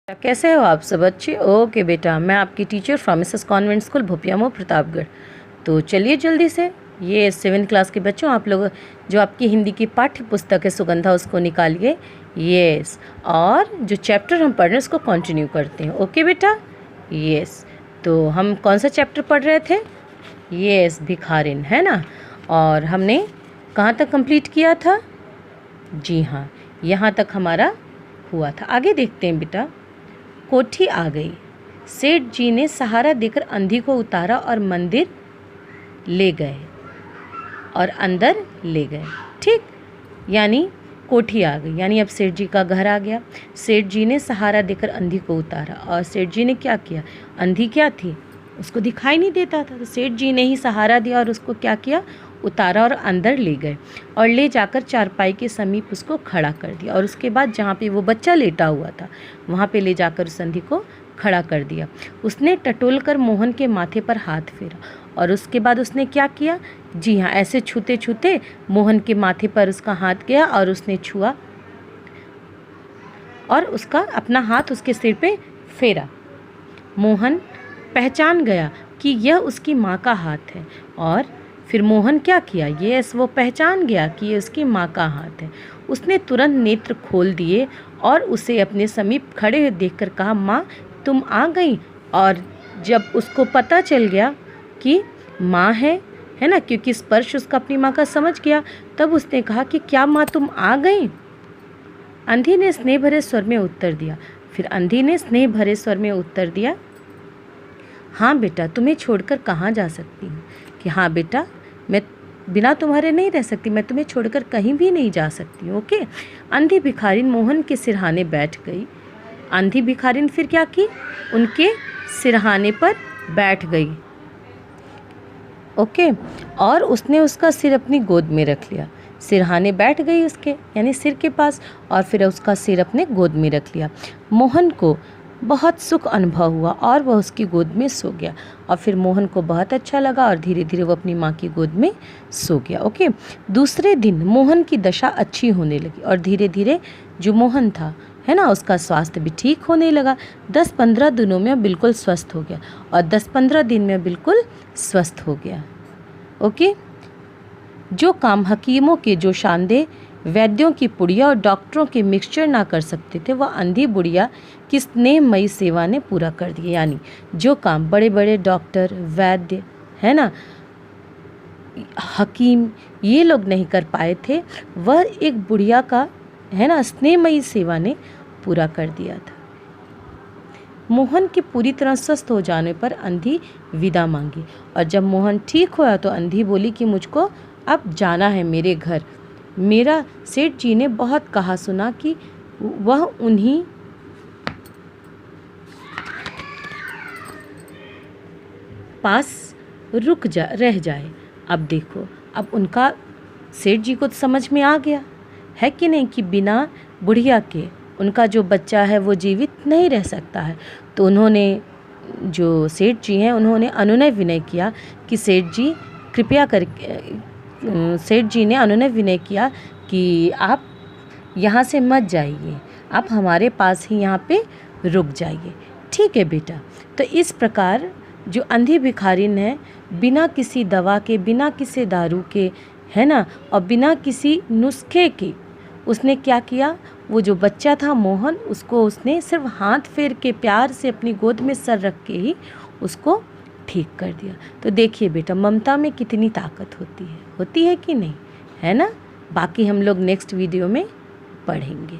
कैसे हो आप सब बच्चे? ओके बेटा, मैं आपकी teacher from Mrs convent school भोपियामो प्रतापगढ़। तो चलिए जल्दी से ये 7th क्लास के बच्चों, आप लोग जो आपकी हिंदी की पाठ्य पुस्तक है सुगंधा, उसको निकालिए। यस, और जो चैप्टर हम पढ़ रहे हैं उसको कंटिन्यू करते हैं। ओके बेटा? यस, तो हम कौन सा चैप्टर पढ़ रहे थे? यस, भिखारिन, है ना। और हमने कहाँ तक कंप्लीट किया था? जी हाँ, यहाँ तक हमारा हुआ था। आगे देखते हैं बेटा। कोठी आ गई। सेठ जी ने सहारा देकर अंधी को उतारा और मंदिर ले गए और अंदर ले गए। ठीक, यानी कोठी आ गई, यानी अब सेठ जी का घर आ गया। सेठ जी ने सहारा देकर अंधी को उतारा, और सेठ जी ने क्या किया? अंधी क्या थी? उसको दिखाई नहीं देता था, तो सेठ जी ने ही सहारा दिया और उसको क्या किया? उतारा और अंदर ले गए और ले जाकर चारपाई के समीप उसको खड़ा कर दिया। और उसके बाद जहाँ पे वो बच्चा लेटा हुआ था वहाँ पे ले जाकर उस अंधी को खड़ा कर दिया। उसने टटोल कर मोहन के माथे पर हाथ फेरा, और उसके बाद उसने क्या किया? जी हाँ, ऐसे छूते छूते मोहन के माथे पर उसका हाथ गया और उसने छुआ और उसका अपना हाथ उसके सिर पे फेरा। मोहन पहचान गया कि यह उसकी माँ का हाथ है, और फिर मोहन क्या किया? यस, वो पहचान गया कि ये उसकी माँ का हाथ है। उसने तुरंत नेत्र खोल दिए और उसे अपने समीप खड़े हुए देखकर कहा, माँ तुम आ गई। और जब उसको पता चल गया कि माँ है ना, क्योंकि स्पर्श उसका अपनी माँ का समझ गया, तब उसने कहा कि क्या माँ तुम आ गई? अंधी ने स्नेह भरे स्वर में उत्तर दिया। फिर अंधी ने स्नेह भरे स्वर में उत्तर दिया, हाँ बेटा, तुम्हें छोड़कर कहाँ जा सकती हूँ? कि हाँ बेटा, मैं बिना तुम्हारे नहीं रह सकती, मैं तुम्हें छोड़कर कहीं भी नहीं जा सकती हूँ। ओके। अंधी भिखारिन मोहन के सिरहाने बैठ गई। अंधी भिखारिन फिर क्या की? उनके सिरहाने पर बैठ गई। ओके, और उसने उसका सिर अपनी गोद में रख लिया। सिरहाने बैठ गई उसके, यानी सिर के पास, और फिर उसका सिर अपने गोद में रख लिया। मोहन को बहुत सुख अनुभव हुआ और वह उसकी गोद में सो गया, और फिर मोहन को बहुत अच्छा लगा और धीरे धीरे वो अपनी माँ की गोद में सो गया। ओके। दूसरे दिन मोहन की दशा अच्छी होने लगी, और धीरे धीरे जो मोहन था, है ना, उसका स्वास्थ्य भी ठीक होने लगा। 10-15 दिनों में बिल्कुल स्वस्थ हो गया, और 10-15 दिन में बिल्कुल स्वस्थ हो गया। ओके। जो काम हकीमों के, जो शानदेह वैद्यों की पुड़िया और डॉक्टरों के मिक्सचर ना कर सकते थे, वह अंधी बुढ़िया की स्नेहमयी सेवा ने पूरा कर दिया। यानी जो काम बड़े बड़े डॉक्टर, वैद्य, है ना, हकीम, ये लोग नहीं कर पाए थे, वह एक बुढ़िया का, है ना, स्नेहमयी सेवा ने पूरा कर दिया था। मोहन के पूरी तरह स्वस्थ हो जाने पर अंधी विदा मांगी, और जब मोहन ठीक हुआ तो अंधी बोली कि मुझको अब जाना है मेरे घर। मेरा सेठ जी ने बहुत कहा सुना कि वह उन्हीं पास रह जाए। अब देखो, अब उनका सेठ जी को तो समझ में आ गया है कि नहीं, कि बिना बुढ़िया के उनका जो बच्चा है वो जीवित नहीं रह सकता है। तो उन्होंने, जो सेठ जी हैं, उन्होंने अनुनय विनय किया कि सेठ जी कृपया करके, सेठ जी ने अनुनय विनय किया कि आप यहाँ से मत जाइए, आप हमारे पास ही यहाँ पे रुक जाइए। ठीक है बेटा। तो इस प्रकार जो अंधी भिखारिन है, बिना किसी दवा के, बिना किसी दारू के, है ना, और बिना किसी नुस्खे के, उसने क्या किया? वो जो बच्चा था मोहन, उसको उसने सिर्फ हाथ फेर के प्यार से अपनी गोद में सर रख के ही उसको ठीक कर दिया। तो देखिए बेटा, ममता में कितनी ताकत होती है कि नहीं, है ना। बाकी हम लोग नेक्स्ट वीडियो में पढ़ेंगे।